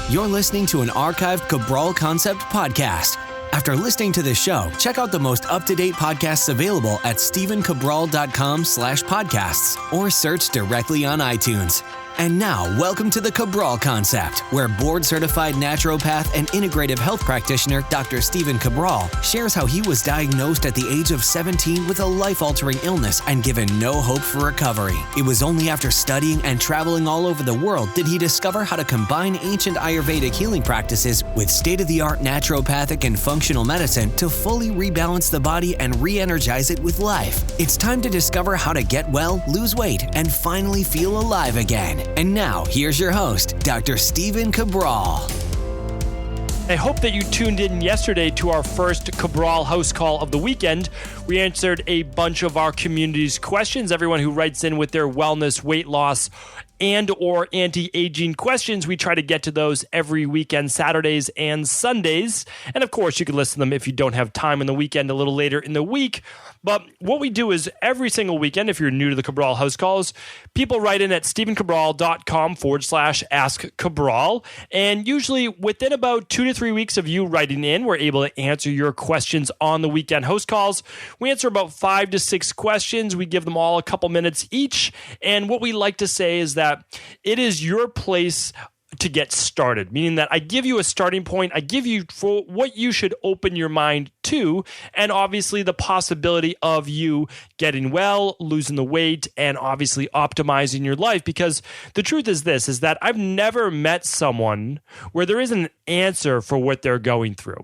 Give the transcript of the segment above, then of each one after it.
You're listening to an archived Cabral Concept podcast. After listening to this show, check out the most up-to-date podcasts available at stephencabral.com/podcasts or search directly on iTunes. And now, welcome to the Cabral Concept, where board-certified naturopath and integrative health practitioner Dr. Stephen Cabral shares how he was diagnosed at the age of 17 with a life-altering illness and given no hope for recovery. It was only after studying and traveling all over the world did he discover how to combine ancient Ayurvedic healing practices with state-of-the-art naturopathic and functional medicine to fully rebalance the body and re-energize it with life. It's time to discover how to get well, lose weight, and finally feel alive again. And now, here's your host, Dr. Stephen Cabral. I hope that you tuned in yesterday to our first Cabral HouseCall of the weekend. We answered a bunch of our community's questions. Everyone who writes in with their wellness, weight loss, and or anti-aging questions, we try to get to those every weekend, Saturdays and Sundays. And of course, you can listen to them if you don't have time on the weekend a little later in the week. But what we do is every single weekend, if you're new to the Cabral House Calls, people write in at stephencabral.com/askcabral. And usually within about 2 to 3 weeks of you writing in, we're able to answer your questions on the weekend house calls. We answer about 5 to 6 questions. We give them all a couple minutes each. And what we like to say is that it is your place to get started, meaning that I give you a starting point. I give you for what you should open your mind to, and obviously the possibility of you getting well, losing the weight, and obviously optimizing your life. Because the truth is this, is that I've never met someone where there isn't an answer for what they're going through.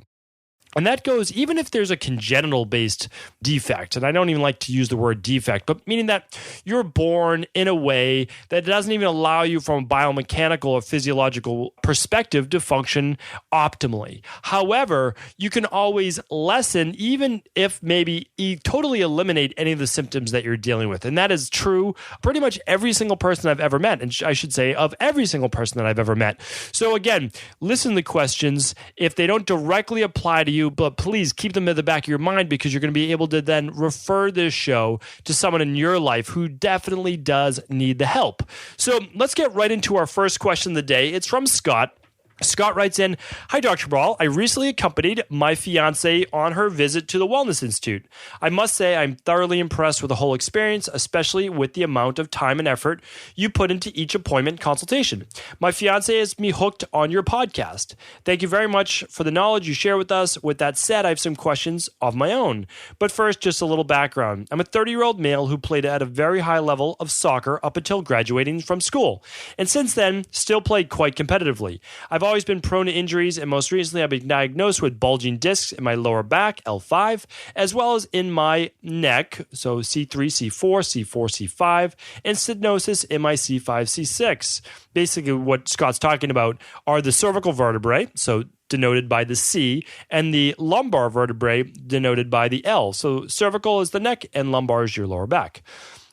And that goes even if there's a congenital-based defect, and I don't even like to use the word defect, but meaning that you're born in a way that doesn't even allow you from a biomechanical or physiological perspective to function optimally. However, you can always lessen, even if maybe totally eliminate any of the symptoms that you're dealing with. And that is true pretty much every single person I've ever met, and I should say of every single person that I've ever met. So again, listen to the questions. If they don't directly apply to you, but please keep them in the back of your mind, because you're going to be able to then refer this show to someone in your life who definitely does need the help. So let's get right into our first question of the day. It's from Scott. Scott writes in, "Hi, Dr. Cabral. I recently accompanied my fiance on her visit to the Wellness Institute. I must say I'm thoroughly impressed with the whole experience, especially with the amount of time and effort you put into each appointment consultation. My fiance has me hooked on your podcast. Thank you very much for the knowledge you share with us. With that said, I have some questions of my own. But first, just a little background. I'm a 30-year-old male who played at a very high level of soccer up until graduating from school, and since then, still played quite competitively. I've always been prone to injuries, and most recently I've been diagnosed with bulging discs in my lower back, L5, as well as in my neck, so C3, C4, C4, C5, and stenosis in my C5, C6. Basically, what Scott's talking about are the cervical vertebrae, so denoted by the C, and the lumbar vertebrae denoted by the L. So cervical is the neck and lumbar is your lower back.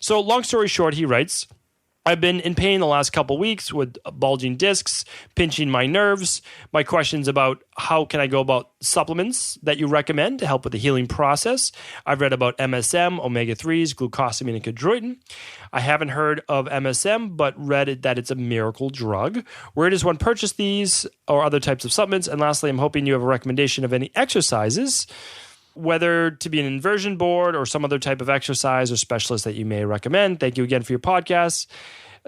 So long story short, he writes, I've been in pain the last couple weeks with bulging discs, pinching my nerves. My question's about how can I go about supplements that you recommend to help with the healing process. I've read about MSM, omega-3s, glucosamine and chondroitin. I haven't heard of MSM, but read that it's a miracle drug. Where does one purchase these or other types of supplements? And lastly, I'm hoping you have a recommendation of any exercises, whether to be an inversion board or some other type of exercise or specialist that you may recommend. Thank you again for your podcast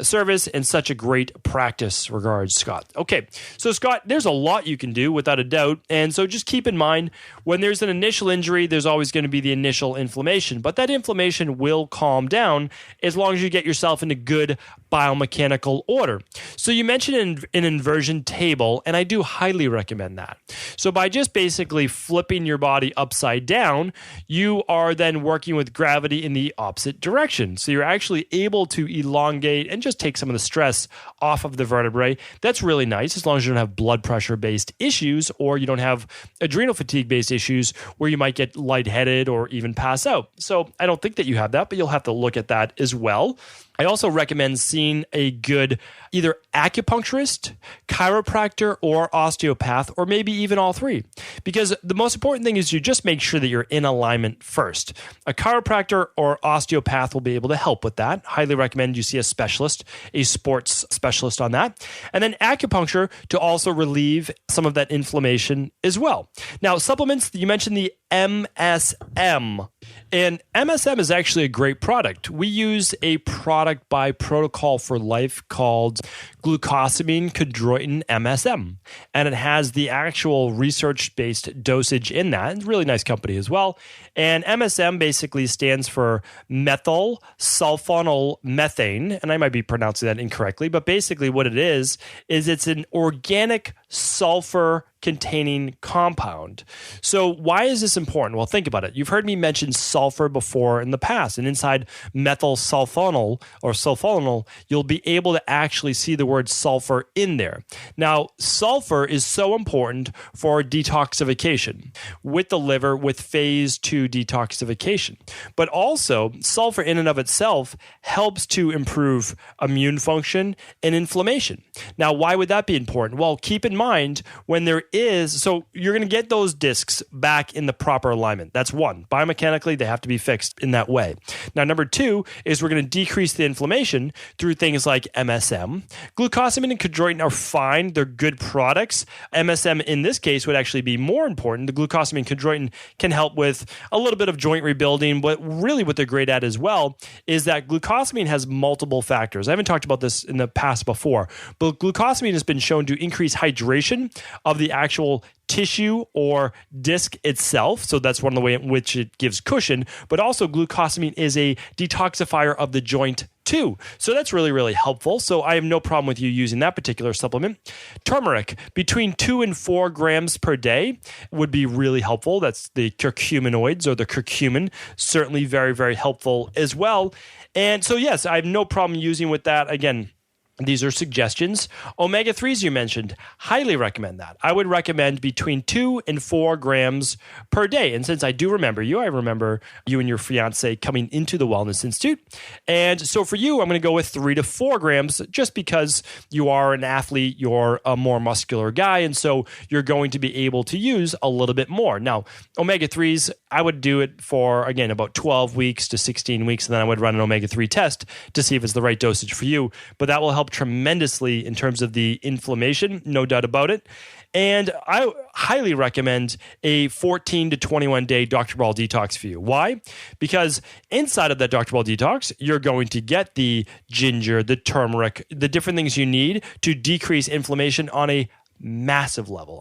service and such a great practice. Regards, Scott. Okay, so Scott, there's a lot you can do without a doubt. And so just keep in mind, when there's an initial injury, there's always going to be the initial inflammation. But that inflammation will calm down as long as you get yourself into good biomechanical order. So you mentioned an inversion table, and I do highly recommend that. So by just basically flipping your body upside down, you are then working with gravity in the opposite direction. So you're actually able to elongate and just take some of the stress off of the vertebrae. That's really nice, as long as you don't have blood pressure-based issues or you don't have adrenal fatigue-based issues where you might get lightheaded or even pass out. So I don't think that you have that, but you'll have to look at that as well. I also recommend seeing a good either acupuncturist, chiropractor, or osteopath, or maybe even all three. Because the most important thing is you just make sure that you're in alignment first. A chiropractor or osteopath will be able to help with that. Highly recommend you see a specialist, a sports specialist on that. And then acupuncture to also relieve some of that inflammation as well. Now, supplements, you mentioned the MSM. And MSM is actually a great product. We use a product by Protocol for Life called Glucosamine Chondroitin MSM. And it has the actual research-based dosage in that. It's a really nice company as well. And MSM basically stands for methyl sulfonyl methane. And I might be pronouncing that incorrectly, but basically what it is it's an organic sulfur containing compound. So why is this important? Well, think about it. You've heard me mention sulfur before in the past, and inside methyl sulfonyl or sulfonyl, you'll be able to actually see the word sulfur in there. Now, sulfur is so important for detoxification with the liver with phase 2 detoxification. But also, sulfur in and of itself helps to improve immune function and inflammation. Now, why would that be important? Well, keep in mind when there is, so you're going to get those discs back in the proper alignment. That's one. Biomechanically, they have to be fixed in that way. Now, number two is we're going to decrease the inflammation through things like MSM. Glucosamine and chondroitin are fine. They're good products. MSM in this case would actually be more important. The glucosamine and chondroitin can help with a little bit of joint rebuilding, but really what they're great at as well is that glucosamine has multiple factors. I haven't talked about this in the past before, but glucosamine has been shown to increase hydration of the actual tissue or disc itself. So that's one of the ways in which it gives cushion, but also glucosamine is a detoxifier of the joint too. So that's really, really helpful. So I have no problem with you using that particular supplement. Turmeric, between 2 and 4 grams per day would be really helpful. That's the curcuminoids or the curcumin, certainly very, very helpful as well. And so yes, I have no problem using with that. Again, these are suggestions. Omega-3s you mentioned, highly recommend that. I would recommend between 2 and 4 grams per day. And since I do remember you, I remember you and your fiance coming into the Wellness Institute. And so for you, I'm going to go with 3 to 4 grams just because you are an athlete, you're a more muscular guy, and so you're going to be able to use a little bit more. Now, omega-3s, I would do it for, again, about 12 weeks to 16 weeks, and then I would run an omega-3 test to see if it's the right dosage for you. But that will help tremendously in terms of the inflammation, no doubt about it. And I highly recommend a 14 to 21 day Dr. Ball detox for you. Why? Because inside of that Dr. Ball detox, you're going to get the ginger, the turmeric, the different things you need to decrease inflammation on a massive level.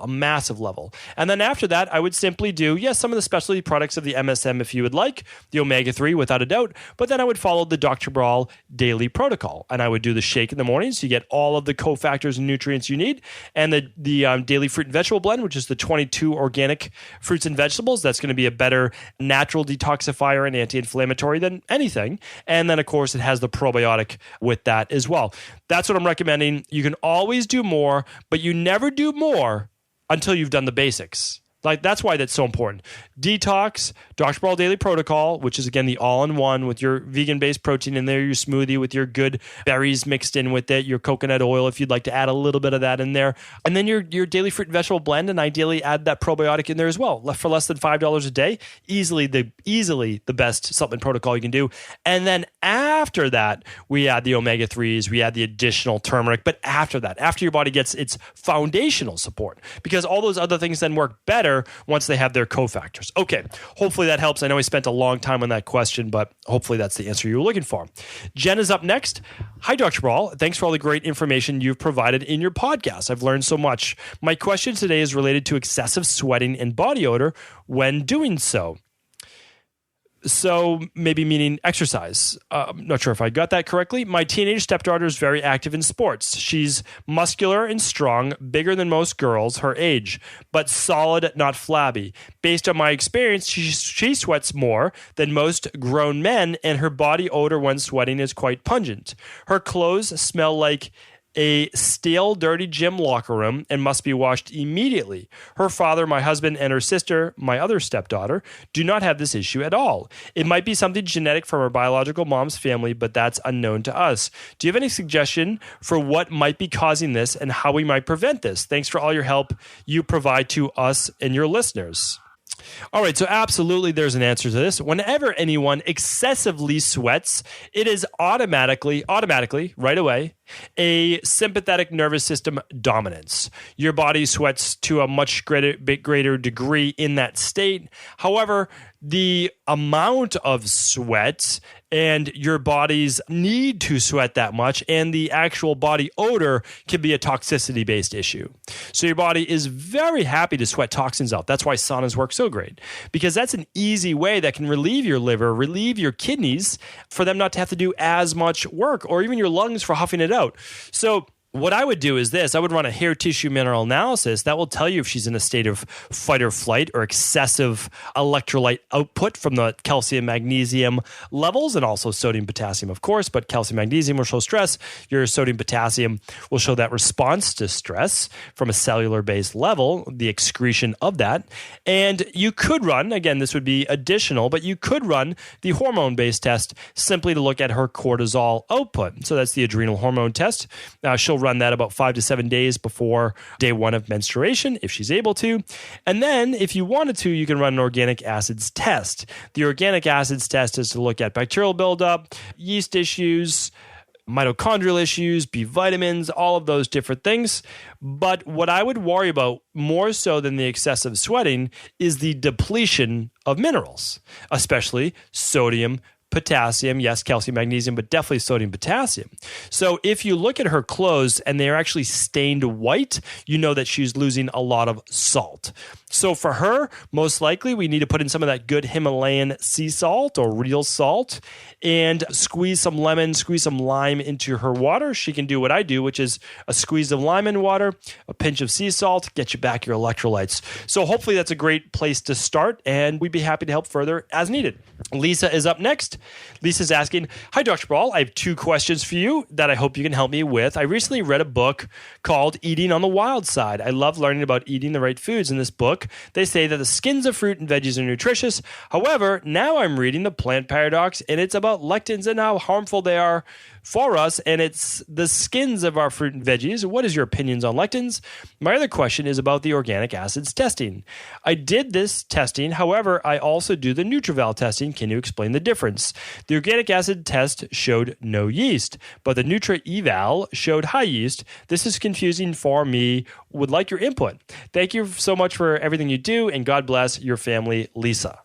And then after that, I would simply do, yes, some of the specialty products of the MSM if you would like, the omega-3 without a doubt, but then I would follow the Dr. Brawl daily protocol. And I would do the shake in the morning so you get all of the cofactors and nutrients you need. And the daily fruit and vegetable blend, which is the 22 organic fruits and vegetables. That's going to be a better natural detoxifier and anti-inflammatory than anything. And then, of course, it has the probiotic with that as well. That's what I'm recommending. You can always do more, but you never do more until you've done the basics. Like, that's why that's so important. Detox, Dr. Brawl Daily Protocol, which is, again, the all-in-one with your vegan-based protein in there, your smoothie with your good berries mixed in with it, your coconut oil if you'd like to add a little bit of that in there, and then your daily fruit and vegetable blend, and ideally add that probiotic in there as well. For less than $5 a day, easily the best supplement protocol you can do. And then after that, we add the omega-3s, we add the additional turmeric, but after that, after your body gets its foundational support, because all those other things then work better once they have their cofactors. Okay, hopefully that helps. I know I spent a long time on that question, but hopefully that's the answer you were looking for. Jen is up next. Hi, Dr. Brawl. Thanks for all the great information you've provided in your podcast. I've learned so much. My question today is related to excessive sweating and body odor when doing so. So maybe meaning exercise. I'm not sure if I got that correctly. My teenage stepdaughter is very active in sports. She's muscular and strong, bigger than most girls her age, but solid, not flabby. Based on my experience, she sweats more than most grown men, and her body odor when sweating is quite pungent. Her clothes smell like a stale, dirty gym locker room and must be washed immediately. Her father, my husband, and her sister, my other stepdaughter, do not have this issue at all. It might be something genetic from her biological mom's family, but that's unknown to us. Do you have any suggestion for what might be causing this and how we might prevent this? Thanks for all your help you provide to us and your listeners. All right, so absolutely there's an answer to this. Whenever anyone excessively sweats, it is automatically, right away, a sympathetic nervous system dominance. Your body sweats to a much greater degree in that state. However, the amount of sweat and your body's need to sweat that much and the actual body odor can be a toxicity-based issue. So your body is very happy to sweat toxins out. That's why saunas work so great, because that's an easy way that can relieve your liver, relieve your kidneys for them not to have to do as much work, or even your lungs for huffing it out. So what I would do is this. I would run a hair tissue mineral analysis that will tell you if she's in a state of fight or flight or excessive electrolyte output from the calcium, magnesium levels, and also sodium, potassium, of course, but calcium, magnesium will show stress. Your sodium, potassium will show that response to stress from a cellular-based level, the excretion of that. And you could run, again, this would be additional, but you could run the hormone-based test simply to look at her cortisol output. So that's the adrenal hormone test. She'll run that about 5 to 7 days before day 1 of menstruation, if she's able to. And then, if you wanted to, you can run an organic acids test. The organic acids test is to look at bacterial buildup, yeast issues, mitochondrial issues, B vitamins, all of those different things. But what I would worry about more so than the excessive sweating is the depletion of minerals, especially sodium, potassium, yes, calcium, magnesium, but definitely sodium, potassium. So if you look at her clothes and they're actually stained white, you know that she's losing a lot of salt. So for her, most likely we need to put in some of that good Himalayan sea salt or real salt and squeeze some lemon, squeeze some lime into her water. She can do what I do, which is a squeeze of lime in water, a pinch of sea salt, get you back your electrolytes. So hopefully that's a great place to start, and we'd be happy to help further as needed. Lisa is up next. Lisa's asking, "Hi, Dr. Cabral. I have 2 questions for you that I hope you can help me with. I recently read a book called Eating on the Wild Side. I love learning about eating the right foods. In this book, they say that the skins of fruit and veggies are nutritious. However, now I'm reading The Plant Paradox, and it's about lectins and how harmful they are for us, and it's the skins of our fruit and veggies. What is your opinions on lectins? My other question is about the organic acids testing. I did this testing, however, I also do the NutrEval testing. Can you explain the difference? The organic acid test showed no yeast, but the NutrEval showed high yeast. This is confusing for me. Would like your input. Thank you so much for everything you do, and God bless your family, Lisa."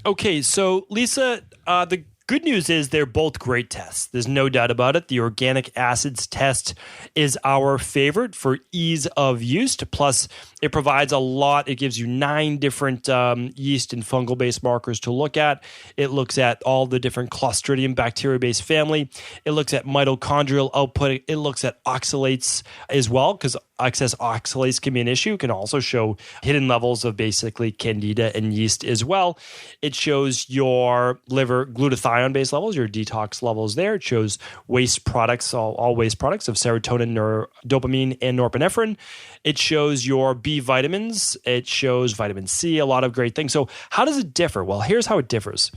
Okay, so Lisa, the good news is they're both great tests. There's no doubt about it. The organic acids test is our favorite for ease of use. Plus, it provides a lot. It gives you 9 different yeast and fungal-based markers to look at. It looks at all the different Clostridium bacteria-based family. It looks at mitochondrial output. It looks at oxalates as well, because excess oxalates can be an issue. It can also show hidden levels of basically candida and yeast as well. It shows your liver glutathione-based levels, your detox levels there. It shows waste products, all waste products of serotonin, dopamine, and norepinephrine. It shows your B vitamins. It shows vitamin C, a lot of great things. So how does it differ? Well, here's how it differs.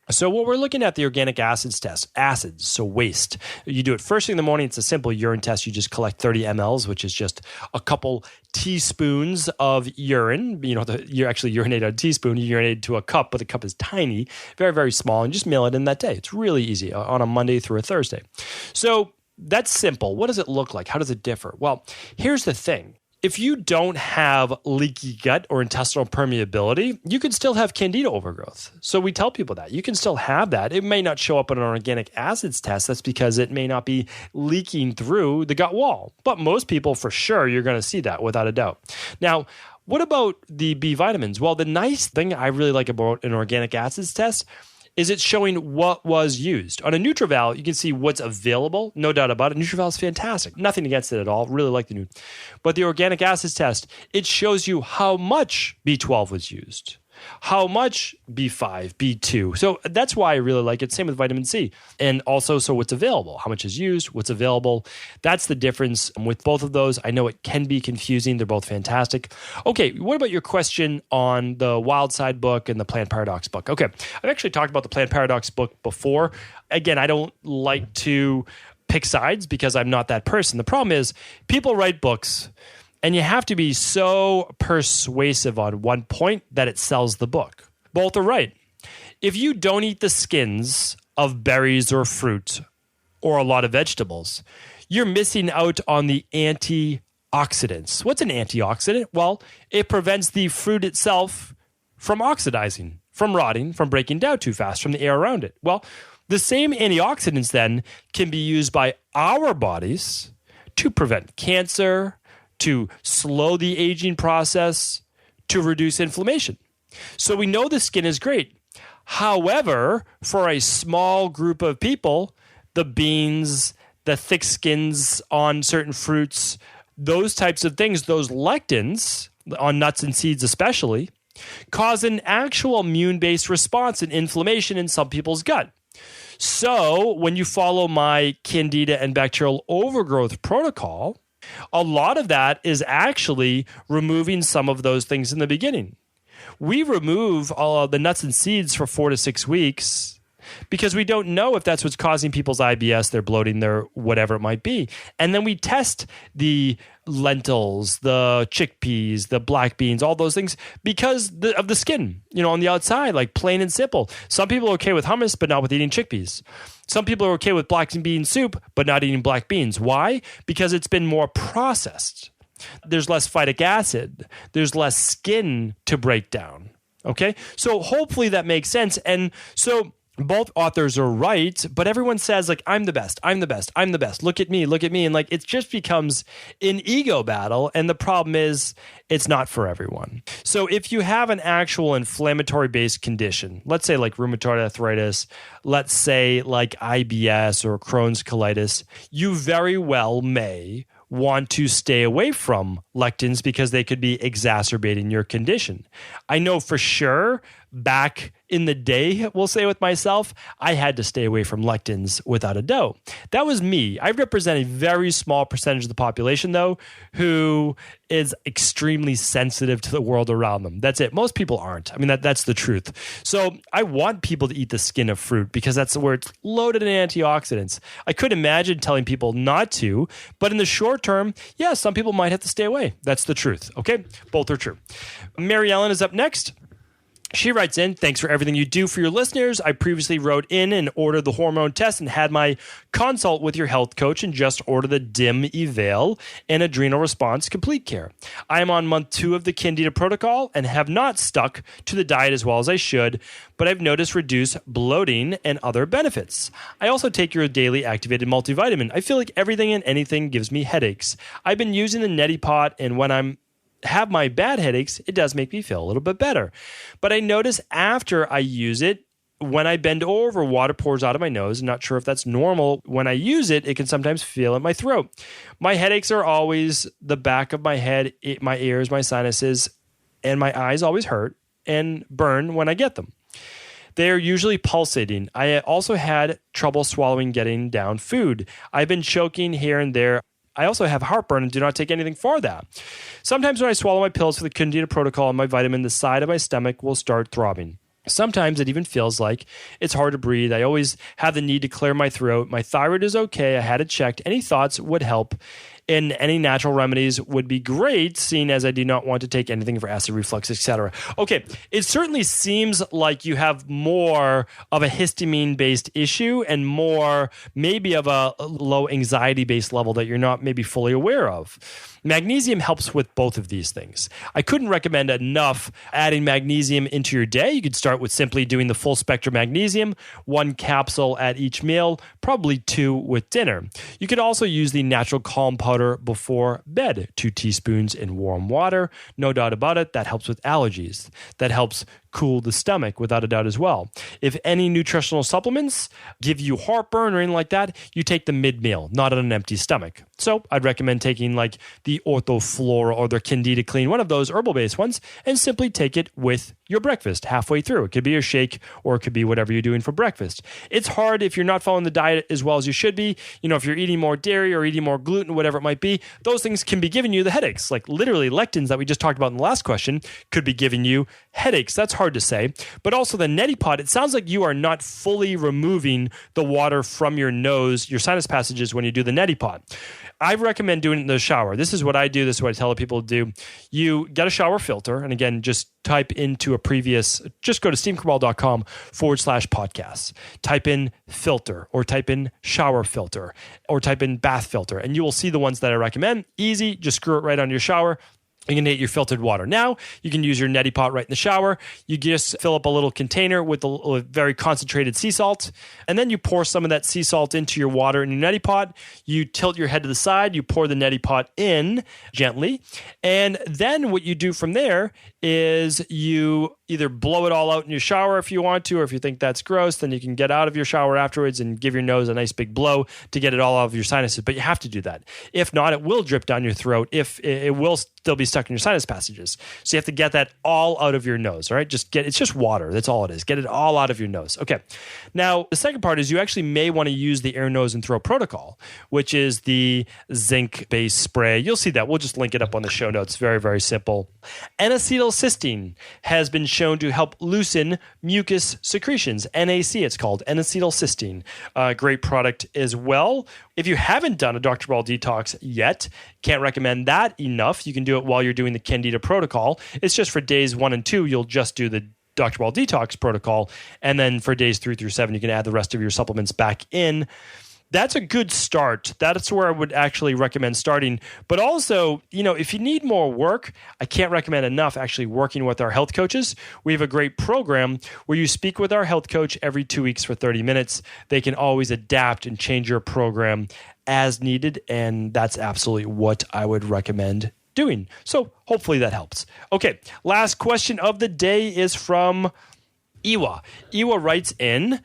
So what we're looking at the organic acids test, acids, so waste. You do it first thing in the morning. It's a simple urine test. You just collect 30 mLs, which is just a couple teaspoons of urine. You know, you actually urinate on a teaspoon. You urinate to a cup, but the cup is tiny, very, very small, and just mail it in that day. It's really easy on a Monday through a Thursday. So that's simple. What does it look like? How does it differ? Well, here's the thing. If you don't have leaky gut or intestinal permeability, you can still have candida overgrowth. So we tell people that. You can still have that. It may not show up on an organic acids test. That's because it may not be leaking through the gut wall. But most people, for sure, you're going to see that without a doubt. Now, what about the B vitamins? Well, the nice thing I really like about an organic acids test is it's showing what was used. On a NutrEval, you can see what's available. No doubt about it. NutrEval is fantastic. Nothing against it at all. Really like the new. But the organic acids test, it shows you how much B12 was used. How much B5, B2? So that's why I really like it. Same with vitamin C. And also, so what's available? How much is used? What's available? That's the difference with both of those. I know it can be confusing. They're both fantastic. Okay, what about your question on the Wild Side book and the Plant Paradox book? Okay, I've actually talked about the Plant Paradox book before. Again, I don't like to pick sides because I'm not that person. The problem is people write books and you have to be so persuasive on one point that it sells the book. Both are right. If you don't eat the skins of berries or fruit or a lot of vegetables, you're missing out on the antioxidants. What's an antioxidant? Well, it prevents the fruit itself from oxidizing, from rotting, from breaking down too fast from the air around it. Well, the same antioxidants then can be used by our bodies to prevent cancer, to slow the aging process, to reduce inflammation. So we know the skin is great. However, for a small group of people, the beans, the thick skins on certain fruits, those types of things, those lectins, on nuts and seeds especially, cause an actual immune-based response and inflammation in some people's gut. So when you follow my Candida and bacterial overgrowth protocol, a lot of that is actually removing some of those things in the beginning. We remove all of the nuts and seeds for 4 to 6 weeks because we don't know if that's what's causing people's IBS, their bloating, their whatever it might be. And then we test the lentils, the chickpeas, the black beans, all those things because of the skin, on the outside, like plain and simple. Some people are okay with hummus, but not with eating chickpeas. Some people are okay with black bean soup, but not eating black beans. Why? Because it's been more processed. There's less phytic acid. There's less skin to break down. Okay? So hopefully that makes sense. And so both authors are right, but everyone says, like, I'm the best, I'm the best, I'm the best. Look at me. And like, it just becomes an ego battle. And the problem is it's not for everyone. So if you have an actual inflammatory based condition, let's say like rheumatoid arthritis, let's say like IBS or Crohn's colitis, you very well may want to stay away from lectins because they could be exacerbating your condition. I know for sure back in the day, we'll say with myself, I had to stay away from lectins without a doubt. That was me. I represent a very small percentage of the population, though, who is extremely sensitive to the world around them. That's it. Most people aren't. I mean, that's the truth. So I want people to eat the skin of fruit because that's where it's loaded in antioxidants. I could imagine telling people not to, but in the short term, yeah, some people might have to stay away. That's the truth. Okay? Both are true. Mary Ellen is up next. She writes in, thanks for everything you do for your listeners. I previously wrote in and ordered the hormone test and had my consult with your health coach and just ordered the NutrEval and adrenal response complete care. I am on month 2 of the Candida protocol and have not stuck to the diet as well as I should, but I've noticed reduced bloating and other benefits. I also take your daily activated multivitamin. I feel like everything and anything gives me headaches. I've been using the neti pot, and when I'm have my bad headaches, it does make me feel a little bit better. But I notice after I use it, when I bend over, water pours out of my nose. I'm not sure if that's normal. When I use it, it can sometimes feel in my throat. My headaches are always the back of my head, my ears, my sinuses, and my eyes always hurt and burn when I get them. They are usually pulsating. I also had trouble swallowing, getting down food. I've been choking here and there. I also have heartburn and do not take anything for that. Sometimes when I swallow my pills for the Candida protocol and my vitamin, the side of my stomach will start throbbing. Sometimes it even feels like it's hard to breathe. I always have the need to clear my throat. My thyroid is okay. I had it checked. Any thoughts would help, and any natural remedies would be great, seeing as I do not want to take anything for acid reflux, etc. Okay, it certainly seems like you have more of a histamine-based issue and more maybe of a low anxiety-based level that you're not maybe fully aware of. Magnesium helps with both of these things. I couldn't recommend enough adding magnesium into your day. You could start with simply doing the full spectrum magnesium, 1 capsule at each meal, probably 2 with dinner. You could also use the natural calm powder water before bed, 2 teaspoons in warm water. No doubt about it, that helps with allergies. That helps cool the stomach without a doubt as well. If any nutritional supplements give you heartburn or anything like that, you take them mid-meal, not on an empty stomach. So I'd recommend taking like the Orthoflora or the Candida Clean, one of those herbal-based ones, and simply take it with your breakfast halfway through. It could be a shake or it could be whatever you're doing for breakfast. It's hard if you're not following the diet as well as you should be. If you're eating more dairy or eating more gluten, whatever it might be, those things can be giving you the headaches. Like literally lectins that we just talked about in the last question could be giving you headaches. That's hard to say. But also the neti pot, it sounds like you are not fully removing the water from your nose, your sinus passages when you do the neti pot. I recommend doing it in the shower. This is what I do. This is what I tell people to do. You get a shower filter. And again, just type into just go to stevecabral.com/podcasts. Type in filter or type in shower filter or type in bath filter. And you will see the ones that I recommend. Easy. Just screw it right on your shower. You can get your filtered water. Now, you can use your neti pot right in the shower. You just fill up a little container with a very concentrated sea salt, and then you pour some of that sea salt into your water in your neti pot. You tilt your head to the side. You pour the neti pot in gently, and then what you do from there is you either blow it all out in your shower if you want to, or if you think that's gross, then you can get out of your shower afterwards and give your nose a nice big blow to get it all out of your sinuses. But you have to do that. If not, it will drip down your throat. If it will still be stuck in your sinus passages. So you have to get that all out of your nose, all right? It's just water. That's all it is. Get it all out of your nose. Okay. Now, the second part is you actually may want to use the ear, nose, and throat protocol, which is the zinc-based spray. You'll see that. We'll just link it up on the show notes. Very, very simple. N-acetylcysteine has been shown to help loosen mucus secretions. NAC, it's called. N-acetylcysteine. Great product as well. If you haven't done a Dr. Ball detox yet, can't recommend that enough. You can do it while you're doing the Candida protocol. It's just for days 1 and 2, you'll just do the Dr. Ball detox protocol. And then for days 3 through 7, you can add the rest of your supplements back in. That's a good start. That's where I would actually recommend starting. But also, if you need more work, I can't recommend enough actually working with our health coaches. We have a great program where you speak with our health coach every 2 weeks for 30 minutes. They can always adapt and change your program as needed. And that's absolutely what I would recommend doing. So hopefully that helps. Okay, last question of the day is from Iwa. Iwa writes in,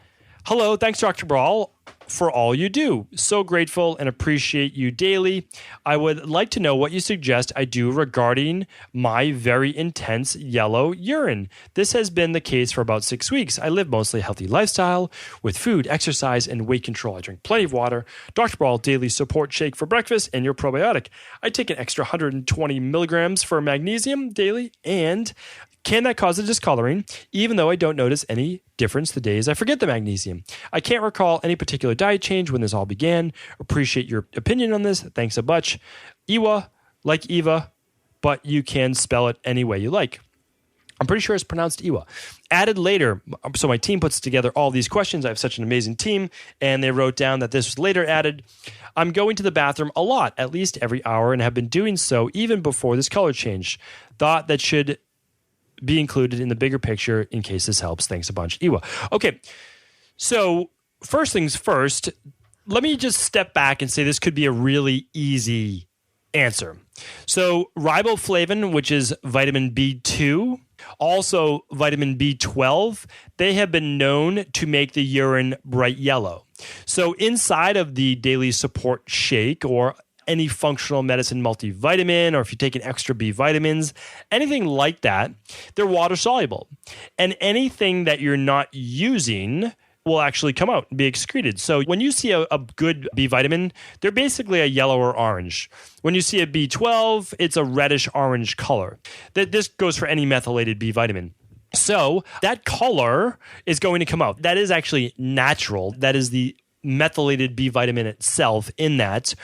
"Hello, thanks Dr. Ball for all you do. So grateful and appreciate you daily. I would like to know what you suggest I do regarding my very intense yellow urine. This has been the case for about 6 weeks. I live mostly a healthy lifestyle with food, exercise, and weight control. I drink plenty of water. Dr. Ball daily support shake for breakfast and your probiotic. I take an extra 120 milligrams for magnesium daily, and can that cause a discoloring, even though I don't notice any difference the days I forget the magnesium? I can't recall any particular diet change when this all began. Appreciate your opinion on this. Thanks a bunch." Iwa, like Eva, but you can spell it any way you like. I'm pretty sure it's pronounced Iwa. Added later. So my team puts together all these questions. I have such an amazing team, and they wrote down that this was later added. "I'm going to the bathroom a lot, at least every hour, and have been doing so even before this color change. Thought that should be included in the bigger picture in case this helps. Thanks a bunch, Iwa." Okay, so first things first, let me just step back and say this could be a really easy answer. So riboflavin, which is vitamin B2, also vitamin B12, they have been known to make the urine bright yellow. So inside of the daily support shake or any functional medicine multivitamin, or if you take an extra B vitamins, anything like that, they're water soluble. And anything that you're not using will actually come out and be excreted. So when you see a good B vitamin, they're basically a yellow or orange. When you see a B12, it's a reddish orange color. This goes for any methylated B vitamin. So that color is going to come out. That is actually natural. That is the methylated B vitamin itself in that,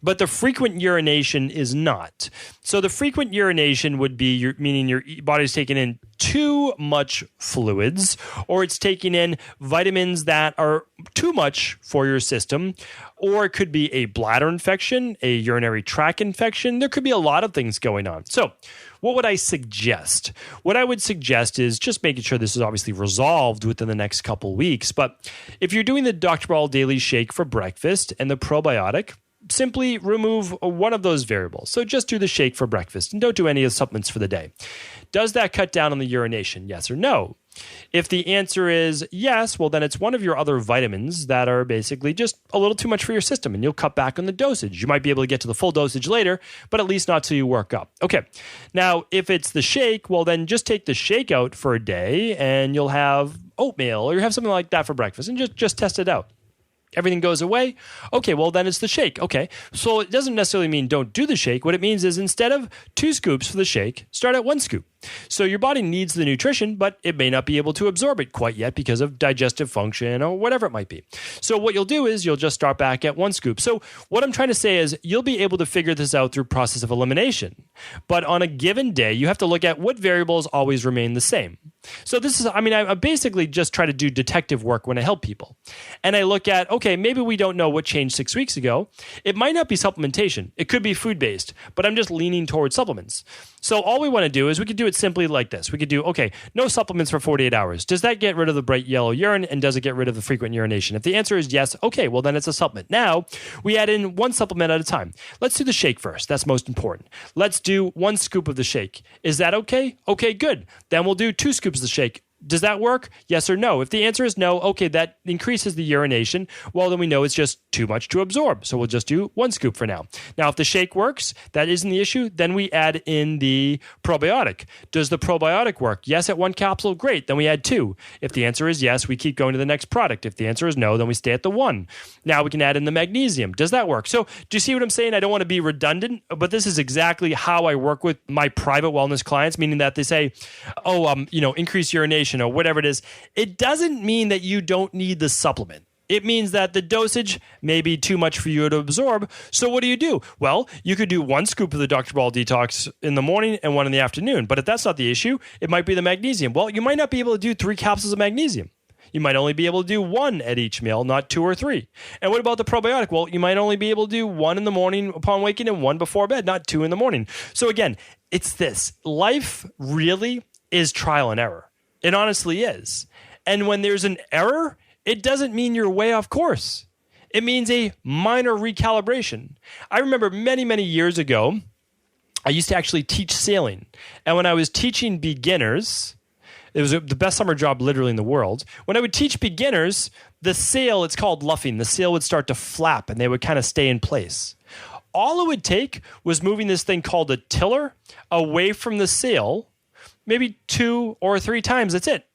but the frequent urination is not. So the frequent urination would be meaning your body's taking in too much fluids, or it's taking in vitamins that are too much for your system, or it could be a bladder infection, a urinary tract infection. There could be a lot of things going on. So what would I suggest? What I would suggest is just making sure this is obviously resolved within the next couple weeks. But if you're doing the Dr. Ball Daily Shake for breakfast and the probiotic, simply remove one of those variables. So just do the shake for breakfast and don't do any of the supplements for the day. Does that cut down on the urination? Yes or no? If the answer is yes, well, then it's one of your other vitamins that are basically just a little too much for your system, and you'll cut back on the dosage. You might be able to get to the full dosage later, but at least not till you work up. Okay. Now, if it's the shake, well, then just take the shake out for a day, and you'll have oatmeal, or you have something like that for breakfast, and just test it out. Everything goes away. Okay, well, then it's the shake. Okay, so it doesn't necessarily mean don't do the shake. What it means is instead of 2 scoops for the shake, start at 1 scoop. So your body needs the nutrition, but it may not be able to absorb it quite yet because of digestive function or whatever it might be. So what you'll do is you'll just start back at 1 scoop. So what I'm trying to say is you'll be able to figure this out through process of elimination. But on a given day, you have to look at what variables always remain the same. So this is, I basically just try to do detective work when I help people. And I look at, okay, maybe we don't know what changed 6 weeks ago. It might not be supplementation. It could be food-based, but I'm just leaning towards supplements. So all we want to do is we could do it simply like this. We could do, okay, no supplements for 48 hours. Does that get rid of the bright yellow urine, and does it get rid of the frequent urination? If the answer is yes, okay, well then it's a supplement. Now, we add in 1 supplement at a time. Let's do the shake first. That's most important. Let's do 1 scoop of the shake. Is that okay? Okay, good. Then we'll do 2 scoops of the shake. Does that work? Yes or no? If the answer is no, okay, that increases the urination. Well, then we know it's just too much to absorb. So we'll just do 1 scoop for now. Now, if the shake works, that isn't the issue. Then we add in the probiotic. Does the probiotic work? Yes, at 1 capsule. Great. Then we add 2. If the answer is yes, we keep going to the next product. If the answer is no, then we stay at the 1. Now we can add in the magnesium. Does that work? So do you see what I'm saying? I don't want to be redundant, but this is exactly how I work with my private wellness clients, meaning that they say, increase urination or whatever it is. It doesn't mean that you don't need the supplement. It means that the dosage may be too much for you to absorb. So what do? Well, you could do 1 scoop of the Dr. Cabral Detox in the morning and 1 in the afternoon. But if that's not the issue, it might be the magnesium. Well, you might not be able to do 3 capsules of magnesium. You might only be able to do 1 at each meal, not 2 or 3. And what about the probiotic? Well, you might only be able to do 1 in the morning upon waking and 1 before bed, not 2 in the morning. So again, it's this. Life really is trial and error. It honestly is. And when there's an error, it doesn't mean you're way off course. It means a minor recalibration. I remember many, many years ago, I used to actually teach sailing. And when I was teaching beginners, it was the best summer job literally in the world. When I would teach beginners, the sail, it's called luffing. The sail would start to flap and they would kind of stay in place. All it would take was moving this thing called a tiller away from the sail, maybe 2 or 3 times, that's it.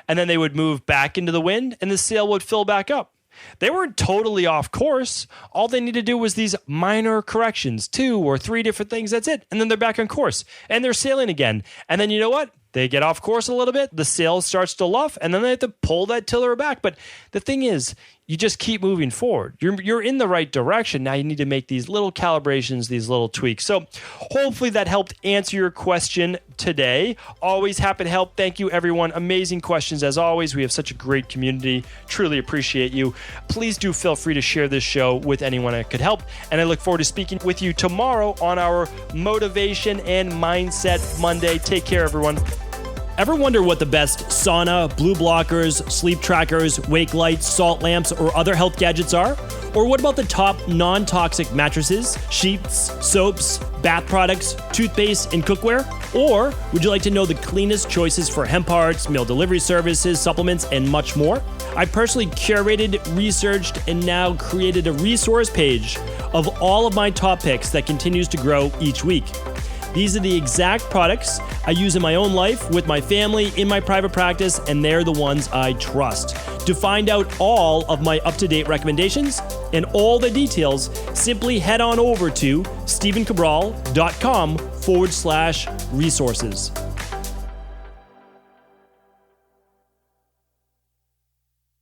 And then they would move back into the wind and the sail would fill back up. They weren't totally off course. All they needed to do was these minor corrections, 2 or 3 different things, that's it. And then they're back on course and they're sailing again. And then you know what? They get off course a little bit, the sail starts to luff, and then they have to pull that tiller back. But the thing is, you just keep moving forward. You're in the right direction. Now you need to make these little calibrations, these little tweaks. So hopefully that helped answer your question today. Always happy to help. Thank you, everyone. Amazing questions as always. We have such a great community. Truly appreciate you. Please do feel free to share this show with anyone that could help. And I look forward to speaking with you tomorrow on our Motivation and Mindset Monday. Take care, everyone. Ever wonder what the best sauna, blue blockers, sleep trackers, wake lights, salt lamps, or other health gadgets are? Or what about the top non-toxic mattresses, sheets, soaps, bath products, toothpaste, and cookware? Or would you like to know the cleanest choices for hemp parts, meal delivery services, supplements, and much more? I personally curated, researched, and now created a resource page of all of my top picks that continues to grow each week. These are the exact products I use in my own life, with my family, in my private practice, and they're the ones I trust. To find out all of my up-to-date recommendations and all the details, simply head on over to stephencabral.com/resources.